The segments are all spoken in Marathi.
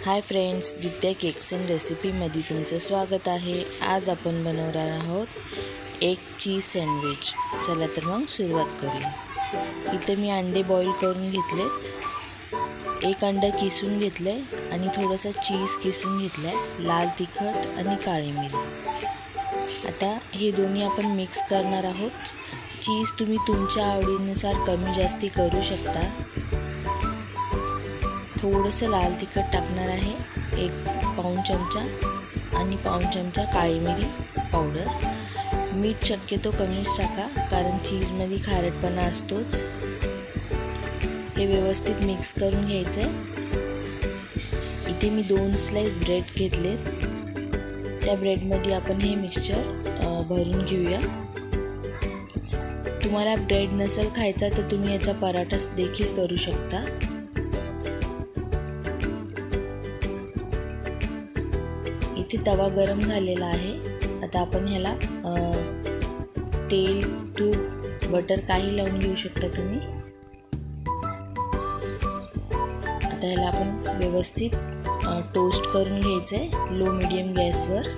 हाय फ्रेंड्स, दित्या केक्स अँड रेसिपीमध्ये तुमचं स्वागत आहे। आज आपण बनवणार आहोत एक चीज सँडविच। चला तर मग सुरुवात करूया। इथे मी अंडे बॉईल करून घेतले, एक अंडा किसून घेतले आणि थोडंसं चीज किसून घेतलं, लाल तिखट आणि काळी मिरी। आता हे दोन्ही आपण मिक्स करणार आहोत। चीज तुम्ही तुमच्या आवडीनुसार कमी जास्ती करू शकता। थोडंसं लाल तिखट टाकणार आहे, 1 पाऊण चमचा आणि पाऊण चमचा काळी मिरी पावडर। मीठ शक्यतो कमीच टाका, कारण चीजमध्ये खारटपणा असतोच। हे व्यवस्थित मिक्स करून घ्यायचं आहे। इथे मी 2 स्लाइस ब्रेड घेतलेत, त्या ब्रेडमध्ये आपण हे मिक्सचर भरून घेऊया। तुम्हाला ब्रेड नसेल खायचा तर तुम्ही याचा पराठा देखील करू शकता। इथे तवा गरम झालेला आहे। आता आपण ह्याला तेल, तूप, बटर काही लावून घेऊ शकता तुम्ही। आता ह्याला आपण व्यवस्थित टोस्ट करून घ्यायचं आहे लो मीडियम गॅसवर।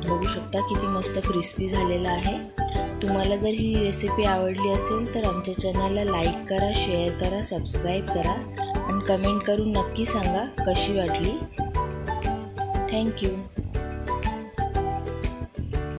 बघू शकता किती मस्त क्रिस्पी झालेला आहे। तुम्हाला जर ही रेसिपी आवडली असेल तर आमच्या चॅनलला लाईक करा, शेअर करा, सबस्क्राईब करा आणि कमेंट करून नक्की सांगा कशी वाटली। थँक्यू।